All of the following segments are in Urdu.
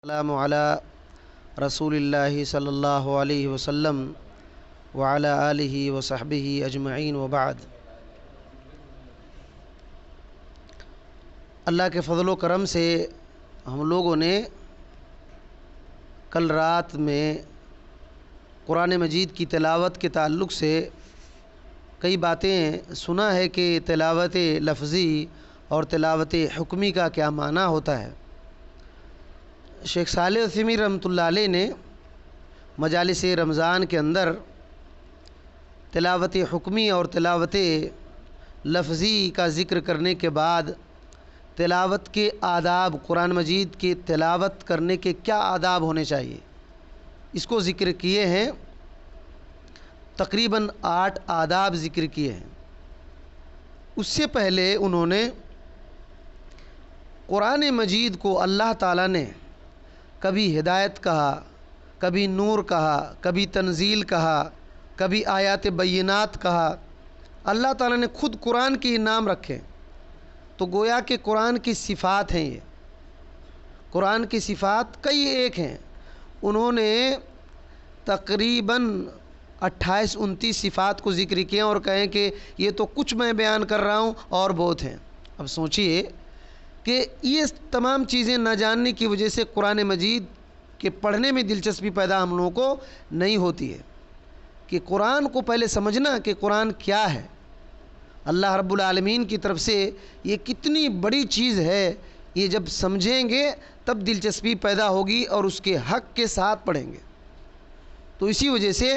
السلام علی رسول اللہ صلی اللہ علیہ وسلم وعلی آلہ وصحبہ اجمعین وبعد۔ اللہ کے فضل و کرم سے ہم لوگوں نے کل رات میں قرآن مجید کی تلاوت کے تعلق سے کئی باتیں سنا ہے کہ تلاوت لفظی اور تلاوت حکمی کا کیا معنی ہوتا ہے۔ شیخ صالح عثیمین رحمۃ اللہ علیہ نے مجالس رمضان کے اندر تلاوت حکمی اور تلاوت لفظی کا ذکر کرنے کے بعد تلاوت کے آداب، قرآن مجید کی تلاوت کرنے کے کیا آداب ہونے چاہیے، اس کو ذکر کیے ہیں۔ تقریباً 8 آداب ذکر کیے ہیں۔ اس سے پہلے انہوں نے قرآن مجید کو اللہ تعالیٰ نے کبھی ہدایت کہا، کبھی نور کہا، کبھی تنزیل کہا، کبھی آیات بینات کہا۔ اللہ تعالیٰ نے خود قرآن کے نام رکھے، تو گویا کہ قرآن کی صفات ہیں۔ یہ قرآن کی صفات کئی ایک ہیں۔ انہوں نے تقریباً 28-29 صفات کو ذکر کیا اور کہیں کہ یہ تو کچھ میں بیان کر رہا ہوں اور بہت ہیں۔ اب سوچئے کہ یہ تمام چیزیں نہ جاننے کی وجہ سے قرآن مجید کے پڑھنے میں دلچسپی پیدا ہم لوگوں کو نہیں ہوتی ہے کہ قرآن کو پہلے سمجھنا کہ قرآن کیا ہے، اللہ رب العالمین کی طرف سے یہ کتنی بڑی چیز ہے، یہ جب سمجھیں گے تب دلچسپی پیدا ہوگی اور اس کے حق کے ساتھ پڑھیں گے۔ تو اسی وجہ سے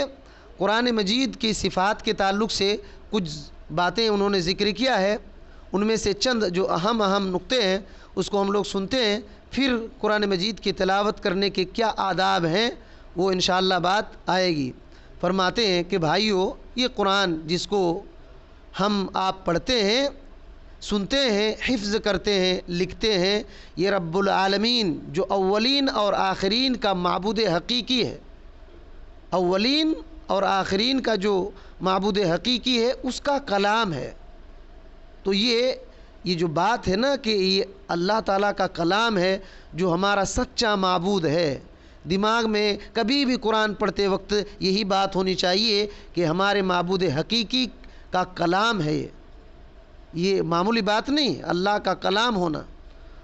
قرآن مجید کی صفات کے تعلق سے کچھ باتیں انہوں نے ذکر کیا ہے۔ ان میں سے چند جو اہم نقطے ہیں اس کو ہم لوگ سنتے ہیں، پھر قرآن مجید کی تلاوت کرنے کے کیا آداب ہیں وہ انشاءاللہ بات آئے گی۔ فرماتے ہیں کہ بھائیو، یہ قرآن جس کو ہم آپ پڑھتے ہیں، سنتے ہیں، حفظ کرتے ہیں، لکھتے ہیں، یہ رب العالمین جو اولین اور آخرین کا معبود حقیقی ہے، اولین اور آخرین کا جو معبود حقیقی ہے اس کا کلام ہے۔ تو یہ جو بات ہے نا کہ یہ اللہ تعالیٰ کا کلام ہے جو ہمارا سچا معبود ہے، دماغ میں کبھی بھی قرآن پڑھتے وقت یہی بات ہونی چاہیے کہ ہمارے معبود حقیقی کا کلام ہے۔ یہ معمولی بات نہیں، اللہ کا کلام ہونا،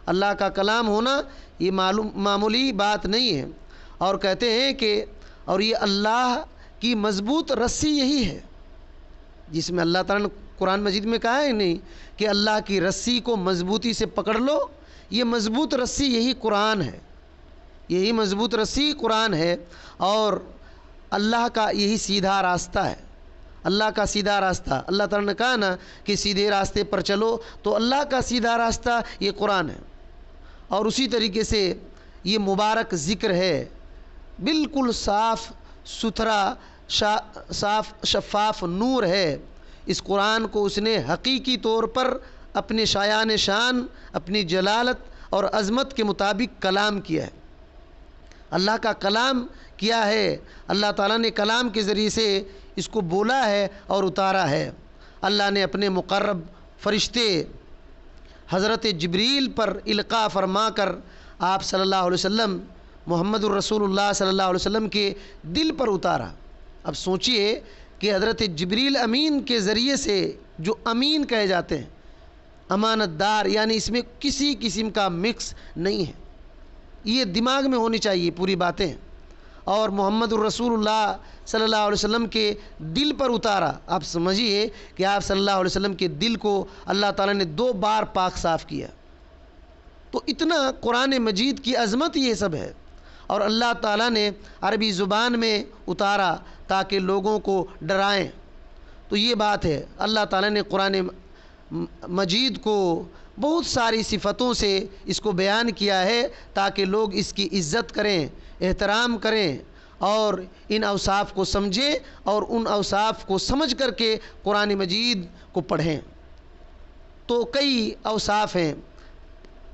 اللہ کا کلام ہونا یہ معمولی بات نہیں ہے۔ اور کہتے ہیں کہ اور یہ اللہ کی مضبوط رسی یہی ہے، جس میں اللہ تعالیٰ نے قرآن مجید میں کہا ہے نہیں کہ اللہ کی رسی کو مضبوطی سے پکڑ لو، یہ مضبوط رسی یہی قرآن ہے، یہی مضبوط رسی قرآن ہے، اور اللہ کا یہی سیدھا راستہ ہے، اللہ کا سیدھا راستہ۔ اللہ تعالیٰ نے کہا نا کہ سیدھے راستے پر چلو، تو اللہ کا سیدھا راستہ یہ قرآن ہے۔ اور اسی طریقے سے یہ مبارک ذکر ہے، بالکل صاف ستھرا صاف شفاف نور ہے۔ اس قرآن کو اس نے حقیقی طور پر اپنے شایان شان، اپنی جلالت اور عظمت کے مطابق کلام کیا ہے۔ اللہ کا کلام کیا ہے، اللہ تعالیٰ نے کلام کے ذریعے سے اس کو بولا ہے اور اتارا ہے۔ اللہ نے اپنے مقرب فرشتے حضرت جبریل پر القاء فرما کر آپ صلی اللہ علیہ وسلم، محمد الرسول اللہ صلی اللہ علیہ وسلم کے دل پر اتارا۔ اب سوچئے کہ حضرت جبریل امین کے ذریعے سے، جو امین کہے جاتے ہیں، امانت دار، یعنی اس میں کسی قسم کا مکس نہیں ہے، یہ دماغ میں ہونی چاہیے پوری باتیں۔ اور محمد الرسول اللہ صلی اللہ علیہ وسلم کے دل پر اتارا۔ آپ سمجھیے کہ آپ صلی اللہ علیہ وسلم کے دل کو اللہ تعالیٰ نے 2 بار پاک صاف کیا۔ تو اتنا قرآن مجید کی عظمت یہ سب ہے، اور اللہ تعالیٰ نے عربی زبان میں اتارا تاکہ لوگوں کو ڈرائیں۔ تو یہ بات ہے، اللہ تعالیٰ نے قرآن مجید کو بہت ساری صفتوں سے اس کو بیان کیا ہے تاکہ لوگ اس کی عزت کریں، احترام کریں، اور ان اوصاف کو سمجھیں اور ان اوصاف کو سمجھ کر کے قرآن مجید کو پڑھیں۔ تو کئی اوصاف ہیں،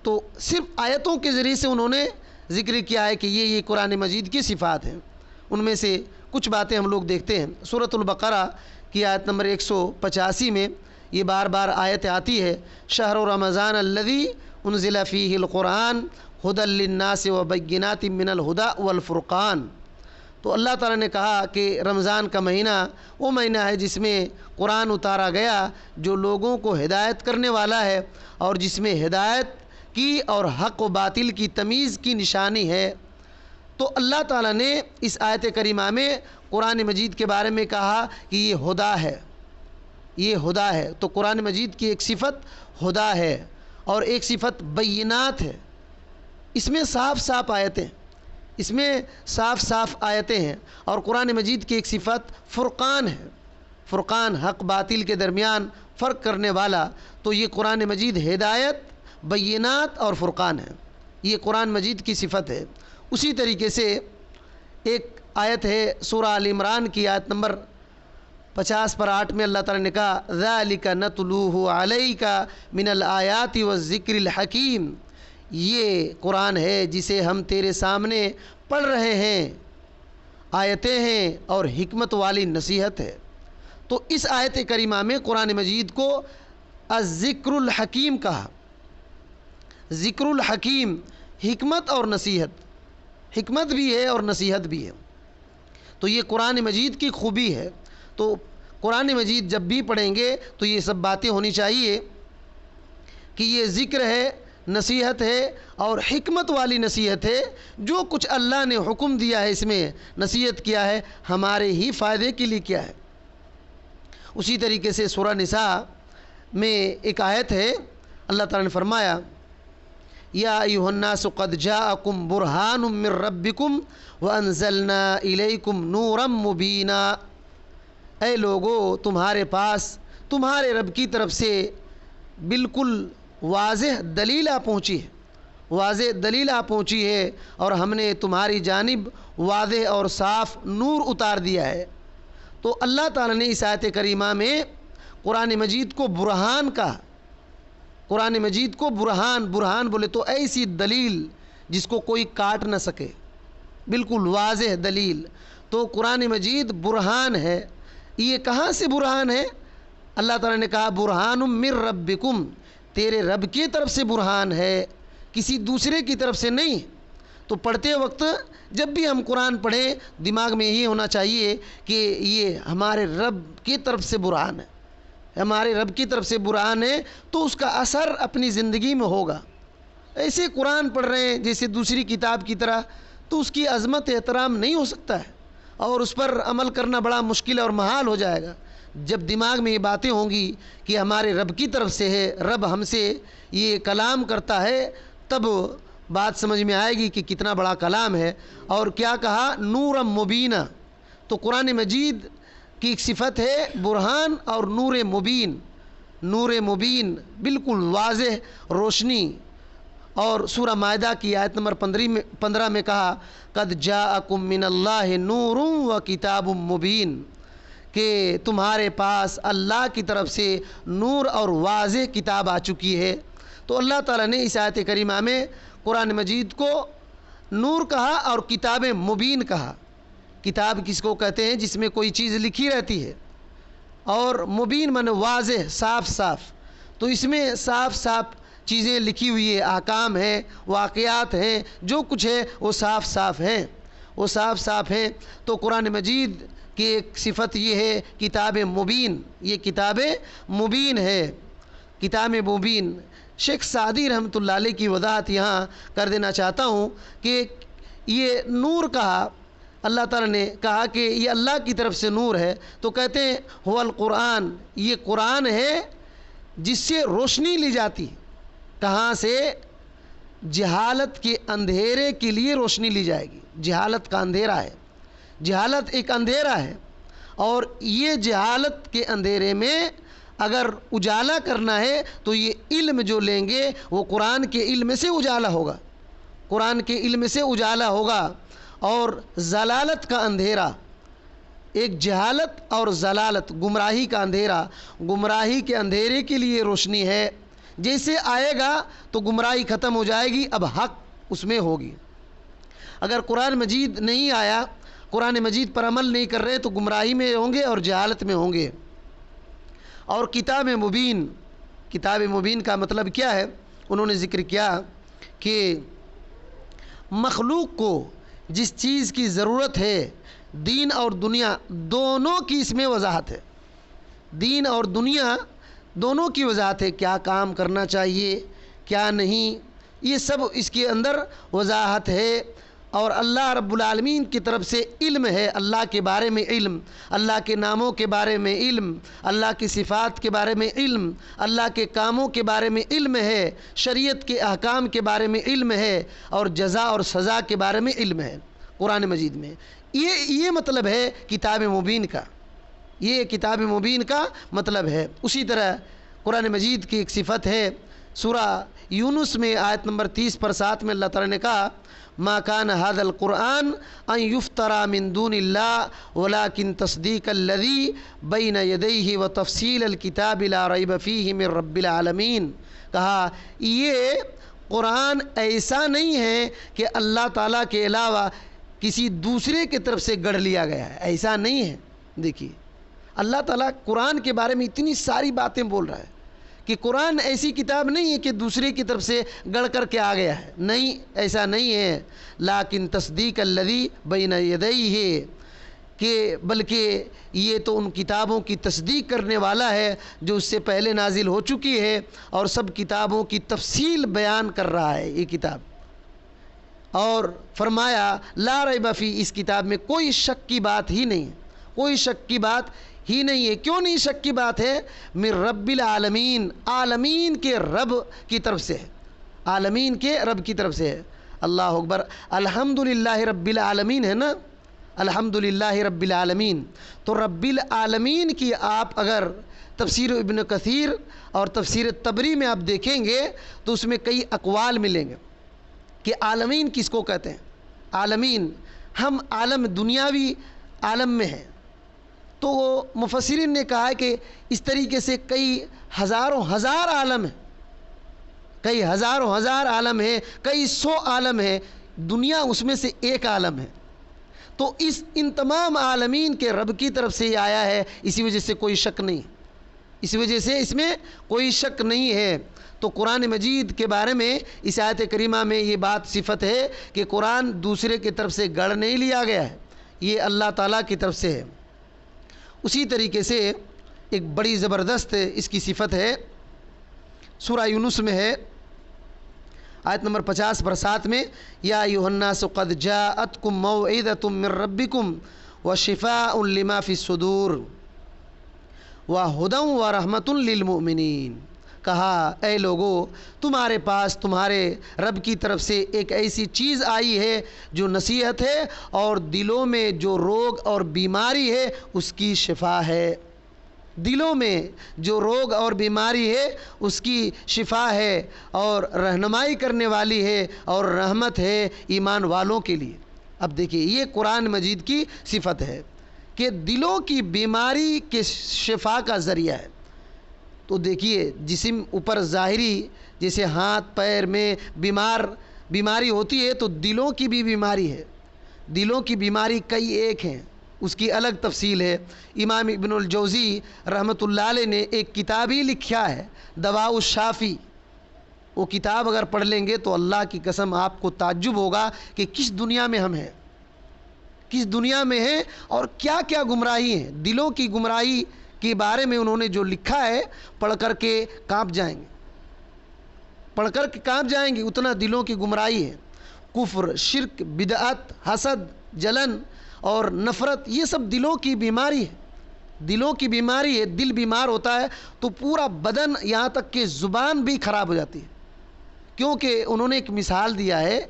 تو صرف آیتوں کے ذریعے سے انہوں نے ذکر کیا ہے کہ یہ قرآن مجید کی صفات ہیں۔ ان میں سے کچھ باتیں ہم لوگ دیکھتے ہیں۔ سورۃ البقرہ کی آیت نمبر 185 میں یہ بار بار آیت آتی ہے، شہر رمضان الذی انزل فیہ القرآن ہدی للناس وبینات من الہدی والفرقان۔ تو اللہ تعالیٰ نے کہا کہ رمضان کا مہینہ وہ مہینہ ہے جس میں قرآن اتارا گیا، جو لوگوں کو ہدایت کرنے والا ہے اور جس میں ہدایت کی اور حق و باطل کی تمیز کی نشانی ہے۔ تو اللہ تعالیٰ نے اس آیت کریمہ میں قرآن مجید کے بارے میں کہا کہ یہ ہدا ہے، یہ ہدا ہے۔ تو قرآن مجید کی ایک صفت ہدا ہے اور ایک صفت بینات ہے۔ اس میں صاف صاف آیتیں، اس میں صاف صاف آیتیں ہیں۔ اور قرآن مجید کی ایک صفت فرقان ہے، فرقان، حق باطل کے درمیان فرق کرنے والا۔ تو یہ قرآن مجید ہدایت، بینات اور فرقان ہے، یہ قرآن مجید کی صفت ہے۔ اسی طریقے سے ایک آیت ہے سورہ آل عمران کی آیت نمبر 50/8 میں اللہ تعالیٰ نے کہا ذَلِكَ نَتْلُوهُ عَلَيْكَ مِنَ الْآيَاتِ وَالذِّكْرِ الْحَكِيمِ، یہ قرآن ہے جسے ہم تیرے سامنے پڑھ رہے ہیں، آیتیں ہیں اور حکمت والی نصیحت ہے۔ تو اس آیت کریمہ میں قرآن مجید کو الذکر الحکیم کہا، ذکر الحکیم، حکمت اور نصیحت، حکمت بھی ہے اور نصیحت بھی ہے۔ تو یہ قرآن مجید کی خوبی ہے۔ تو قرآن مجید جب بھی پڑھیں گے تو یہ سب باتیں ہونی چاہیے کہ یہ ذکر ہے، نصیحت ہے اور حکمت والی نصیحت ہے۔ جو کچھ اللہ نے حکم دیا ہے، اس میں نصیحت کیا ہے، ہمارے ہی فائدے کے لیے کیا ہے۔ اسی طریقے سے سورہ نساء میں ایک آیت ہے، اللہ تعالیٰ نے فرمایا یا ایھا الناس قد جاءکم برہان من ربکم وانزلنا الیکم نورا مبینا، اے لوگو تمہارے پاس تمہارے رب کی طرف سے بالکل واضح دلیل آ پہنچی ہے، واضح دلیل آ پہنچی ہے اور ہم نے تمہاری جانب واضح اور صاف نور اتار دیا ہے۔ تو اللہ تعالیٰ نے اس آیت کریمہ میں قرآن مجید کو برہان کہا، قرآن مجید کو برہان، برہان بولے تو ایسی دلیل جس کو کوئی کاٹ نہ سکے، بالکل واضح دلیل۔ تو قرآن مجید برہان ہے۔ یہ کہاں سے برہان ہے؟ اللہ تعالیٰ نے کہا برہان من ربکم، تیرے رب کی طرف سے برہان ہے، کسی دوسرے کی طرف سے نہیں۔ تو پڑھتے وقت جب بھی ہم قرآن پڑھیں دماغ میں یہی ہونا چاہیے کہ یہ ہمارے رب کی طرف سے برہان ہے، ہمارے رب کی طرف سے برہان ہے، تو اس کا اثر اپنی زندگی میں ہوگا۔ ایسے قرآن پڑھ رہے ہیں جیسے دوسری کتاب کی طرح، تو اس کی عظمت احترام نہیں ہو سکتا ہے اور اس پر عمل کرنا بڑا مشکل اور محال ہو جائے گا۔ جب دماغ میں یہ باتیں ہوں گی کہ ہمارے رب کی طرف سے ہے، رب ہم سے یہ کلام کرتا ہے، تب بات سمجھ میں آئے گی کہ کتنا بڑا کلام ہے۔ اور کیا کہا؟ نورا مبینہ۔ تو قرآن مجید کی ایک صفت ہے برہان اور نور مبین، نور مبین بالکل واضح روشنی۔ اور سورہ مائدہ کی آیت نمبر 15 میں کہا قد جاءکم من اللہ نور و کتاب مبین، کہ تمہارے پاس اللہ کی طرف سے نور اور واضح کتاب آ چکی ہے۔ تو اللہ تعالیٰ نے اس آیت کریمہ میں قرآن مجید کو نور کہا اور کتاب مبین کہا۔ کتاب کس کو کہتے ہیں؟ جس میں کوئی چیز لکھی رہتی ہے، اور مبین مانے واضح، صاف صاف۔ تو اس میں صاف صاف چیزیں لکھی ہوئی ہے، احکام ہیں، واقعات ہیں، جو کچھ ہے وہ صاف صاف ہیں، وہ صاف صاف ہیں۔ تو قرآن مجید کی ایک صفت یہ ہے کتاب مبین، یہ کتاب مبین ہے، کتاب مبین۔ شیخ سعدی رحمۃ اللہ علیہ کی وضاحت یہاں کر دینا چاہتا ہوں کہ یہ نور کہا، اللہ تعالیٰ نے کہا کہ یہ اللہ کی طرف سے نور ہے، تو کہتے ہیں هو القرآن، یہ قرآن ہے جس سے روشنی لی جاتی۔ کہاں سے؟ جہالت کے اندھیرے کے لیے روشنی لی جائے گی۔ جہالت کا اندھیرا ہے، جہالت ایک اندھیرا ہے، اور یہ جہالت کے اندھیرے میں اگر اجالا کرنا ہے تو یہ علم جو لیں گے وہ قرآن کے علم سے اجالا ہوگا، قرآن کے علم سے اجالا ہوگا۔ اور ضلالت کا اندھیرا، ایک جہالت اور ضلالت، گمراہی کا اندھیرا، گمراہی کے اندھیرے کے لیے روشنی ہے۔ جیسے آئے گا تو گمراہی ختم ہو جائے گی، اب حق اس میں ہوگی۔ اگر قرآن مجید نہیں آیا، قرآن مجید پر عمل نہیں کر رہے، تو گمراہی میں ہوں گے اور جہالت میں ہوں گے۔ اور کتاب مبین، کتاب مبین کا مطلب کیا ہے؟ انہوں نے ذکر کیا کہ مخلوق کو جس چیز کی ضرورت ہے، دین اور دنیا دونوں کی اس میں وضاحت ہے۔ دین اور دنیا دونوں کی وضاحت ہے، کیا کام کرنا چاہیے کیا نہیں، یہ سب اس کے اندر وضاحت ہے۔ اور اللہ رب العالمین کی طرف سے علم ہے، اللہ کے بارے میں علم، اللہ کے ناموں کے بارے میں علم، اللہ کی صفات کے بارے میں علم، اللہ کے کاموں کے بارے میں علم ہے، شریعت کے احکام کے بارے میں علم ہے، اور جزا اور سزا کے بارے میں علم ہے قرآن مجید میں۔ یہ مطلب ہے کتاب مبین کا، یہ کتاب مبین کا مطلب ہے۔ اسی طرح قرآن مجید کی ایک صفت ہے، سورہ یونس میں آیت نمبر 30 پر 7 میں اللہ تعالیٰ نے کہا ما کان ھذا القرآن ان یفترى من دون اللہ ولکن تصدیق الذی بین یدیہ وتفصیل الکتاب لا ریب فیہ من رب العالمین۔ کہا یہ قرآن ایسا نہیں ہے کہ اللہ تعالیٰ کے علاوہ کسی دوسرے کی طرف سے گڑھ لیا گیا ہے، ایسا نہیں ہے۔ دیکھیے اللہ تعالیٰ قرآن کے بارے میں اتنی ساری باتیں بول رہا ہے کہ قرآن ایسی کتاب نہیں ہے کہ دوسرے کی طرف سے گڑھ کر کے آ گیا ہے، نہیں، ایسا نہیں ہے۔ لیکن تصدیق الذی بین یدیہ، کہ بلکہ یہ تو ان کتابوں کی تصدیق کرنے والا ہے جو اس سے پہلے نازل ہو چکی ہے، اور سب کتابوں کی تفصیل بیان کر رہا ہے یہ کتاب۔ اور فرمایا لا ریب فی، اس کتاب میں کوئی شک کی بات ہی نہیں ہے، کوئی شک کی بات ہی نہیں ہے۔ کیوں نہیں شک کی بات ہے؟ من رب العالمین، عالمین کے رب کی طرف سے ہے، عالمین کے رب کی طرف سے ہے۔ اللہ اکبر، الحمدللہ رب العالمین ہے نا، الحمدللہ رب العالمین۔ تو رب العالمین کی آپ اگر تفسیر ابن کثیر اور تفسیر طبری میں آپ دیکھیں گے تو اس میں کئی اقوال ملیں گے کہ عالمین کس کو کہتے ہیں۔ عالمین، ہم عالم دنیاوی عالم میں ہیں، تو مفسرین نے کہا ہے کہ اس طریقے سے کئی ہزاروں ہزار عالم ہیں، کئی ہزاروں ہزار عالم ہیں، کئی سو عالم ہیں، دنیا اس میں سے ایک عالم ہے۔ تو ان تمام عالمین کے رب کی طرف سے یہ آیا ہے، اسی وجہ سے کوئی شک نہیں، اس وجہ سے اس میں کوئی شک نہیں ہے۔ تو قرآن مجید کے بارے میں اس آیت کریمہ میں یہ بات صفت ہے کہ قرآن دوسرے کی طرف سے گڑھ نہیں لیا گیا ہے، یہ اللہ تعالیٰ کی طرف سے ہے۔ اسی طریقے سے ایک بڑی زبردست اس کی صفت ہے، سورہ یونس میں ہے، آیت نمبر 50 پر 7 میں یا ایھا الناس قد جاءتکم موعظۃ من ربکم وشفاء لما فی الصدور وہدی ورحمۃ للمؤمنین۔ کہا اے لوگو، تمہارے پاس تمہارے رب کی طرف سے ایک ایسی چیز آئی ہے جو نصیحت ہے، اور دلوں میں جو روگ اور بیماری ہے اس کی شفا ہے، دلوں میں جو روگ اور بیماری ہے اس کی شفا ہے، اور رہنمائی کرنے والی ہے، اور رحمت ہے ایمان والوں کے لیے۔ اب دیکھیے یہ قرآن مجید کی صفت ہے کہ دلوں کی بیماری کے شفا کا ذریعہ ہے۔ تو دیکھیے جسم اوپر ظاہری جیسے ہاتھ پیر میں بیماری ہوتی ہے، تو دلوں کی بھی بیماری ہے، دلوں کی بیماری کئی ایک ہیں، اس کی الگ تفصیل ہے۔ امام ابن الجوزی رحمۃ اللہ علیہ نے ایک کتاب ہی لکھا ہے، دواء الشافی۔ وہ کتاب اگر پڑھ لیں گے تو اللہ کی قسم آپ کو تعجب ہوگا کہ کس دنیا میں ہم ہیں، کس دنیا میں ہیں، اور کیا کیا گمراہی ہیں۔ دلوں کی گمراہی کے بارے میں انہوں نے جو لکھا ہے، پڑھ کر کے کانپ جائیں گے، پڑھ کر کے کانپ جائیں گے، اتنا دلوں کی گمراہی ہے۔ کفر، شرک، بدعت، حسد، جلن اور نفرت، یہ سب دلوں کی بیماری ہے، دلوں کی بیماری ہے۔ دل بیمار ہوتا ہے تو پورا بدن، یہاں تک کہ زبان بھی خراب ہو جاتی ہے۔ کیونکہ انہوں نے ایک مثال دیا ہے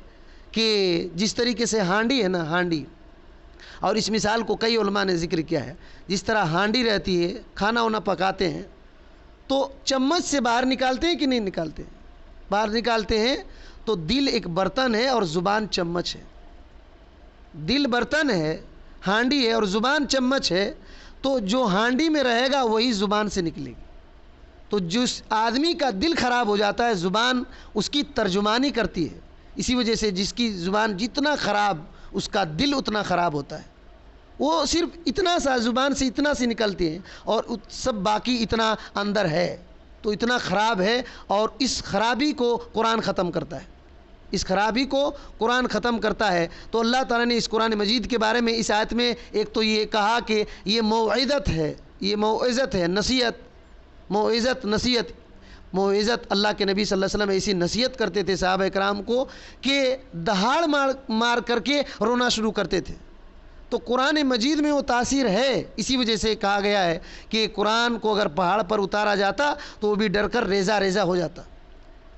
کہ جس طریقے سے ہانڈی ہے نا، ہانڈی، اور اس مثال کو کئی علماء نے ذکر کیا ہے، جس طرح ہانڈی رہتی ہے، کھانا وانا پکاتے ہیں تو چمچ سے باہر نکالتے ہیں کہ نہیں نکالتے؟ باہر نکالتے ہیں۔ تو دل ایک برتن ہے اور زبان چمچ ہے، دل برتن ہے، ہانڈی ہے، اور زبان چمچ ہے۔ تو جو ہانڈی میں رہے گا وہی زبان سے نکلے گی۔ تو جس آدمی کا دل خراب ہو جاتا ہے، زبان اس کی ترجمانی کرتی ہے۔ اسی وجہ سے جس کی زبان جتنا خراب، اس کا دل اتنا خراب ہوتا ہے۔ وہ صرف اتنا سا زبان سے اتنا سی نکلتی ہیں، اور سب باقی اتنا اندر ہے، تو اتنا خراب ہے۔ اور اس خرابی کو قرآن ختم کرتا ہے، اس خرابی کو قرآن ختم کرتا ہے۔ تو اللہ تعالیٰ نے اس قرآن مجید کے بارے میں اس آیت میں ایک تو یہ کہا کہ یہ موعظت ہے، یہ موعظت ہے، نصیحت، موعظت اللہ کے نبی صلی اللہ علیہ وسلم ایسی نصیحت کرتے تھے صحابہ کرام کو کہ دہاڑ مار کر کے رونا شروع کرتے تھے۔ تو قرآن مجید میں وہ تاثیر ہے، اسی وجہ سے کہا گیا ہے کہ قرآن کو اگر پہاڑ پر اتارا جاتا تو وہ بھی ڈر کر ریزہ ریزہ ہو جاتا۔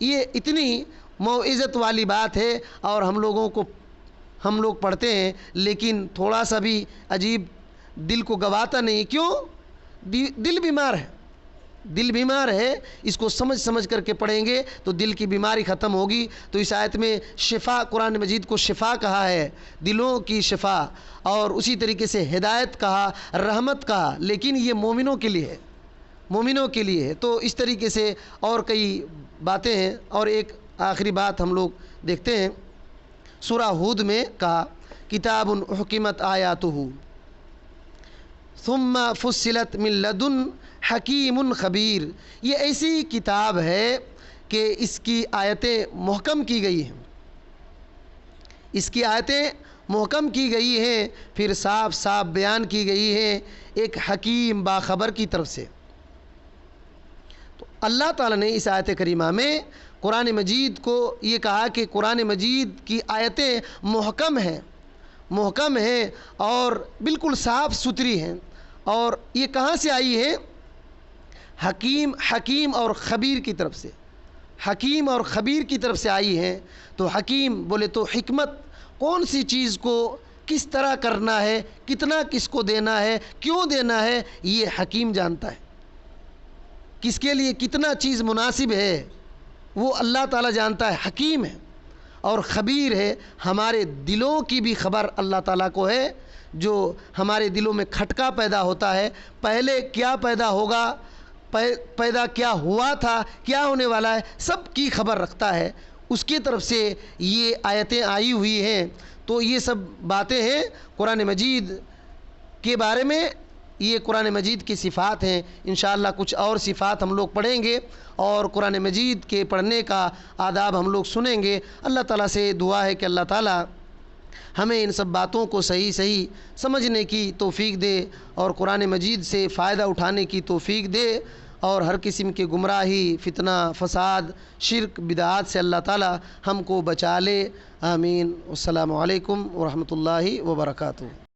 یہ اتنی موعظت والی بات ہے، اور ہم لوگ پڑھتے ہیں لیکن تھوڑا سا بھی عجیب دل کو گواتا نہیں۔ کیوں؟ دل بیمار ہے، اس کو سمجھ کر کے پڑھیں گے تو دل کی بیماری ختم ہوگی۔ تو اس آیت میں شفا، قرآن مجید کو شفا کہا ہے، دلوں کی شفا، اور اسی طریقے سے ہدایت کہا، رحمت کہا، لیکن یہ مومنوں کے لیے ہے۔ تو اس طریقے سے اور کئی باتیں ہیں، اور ایک آخری بات ہم لوگ دیکھتے ہیں۔ سورہ ہود میں کہا کتاب احکمت آیاتہ ثم فصلت من لدن حکیم خبیر، یہ ایسی کتاب ہے کہ اس کی آیتیں محکم کی گئی ہیں، کی گئی ہیں، پھر صاف صاف بیان کی گئی ہیں ایک حکیم باخبر کی طرف سے۔ تو اللہ تعالیٰ نے اس آیت کریمہ میں قرآن مجید کو یہ کہا کہ قرآن مجید کی آیتیں محکم ہیں اور بالکل صاف ستھری ہیں، اور یہ کہاں سے آئی ہے؟ حکیم اور خبیر کی طرف سے آئی ہیں۔ تو حکیم بولے تو حکمت، کون سی چیز کو کس طرح کرنا ہے، کتنا کس کو دینا ہے، کیوں دینا ہے، یہ حکیم جانتا ہے۔ کس کے لیے کتنا چیز مناسب ہے وہ اللہ تعالیٰ جانتا ہے، حکیم ہے اور خبیر ہے۔ ہمارے دلوں کی بھی خبر اللہ تعالیٰ کو ہے، جو ہمارے دلوں میں کھٹکا پیدا ہوتا ہے، پہلے کیا پیدا ہوگا، پیدا کیا ہوا تھا، کیا ہونے والا ہے، سب کی خبر رکھتا ہے۔ اس کی طرف سے یہ آیتیں آئی ہوئی ہیں۔ تو یہ سب باتیں ہیں قرآن مجید کے بارے میں، یہ قرآن مجید کی صفات ہیں۔ انشاءاللہ کچھ اور صفات ہم لوگ پڑھیں گے، اور قرآن مجید کے پڑھنے کا آداب ہم لوگ سنیں گے۔ اللہ تعالیٰ سے دعا ہے کہ اللہ تعالیٰ ہمیں ان سب باتوں کو صحیح سمجھنے کی توفیق دے، اور قرآن مجید سے فائدہ اٹھانے کی توفیق دے، اور ہر قسم کے گمراہی، فتنہ، فساد، شرک، بدعات سے اللہ تعالیٰ ہم کو بچا لے۔ آمین۔ السلام علیکم ورحمۃ اللہ وبرکاتہ۔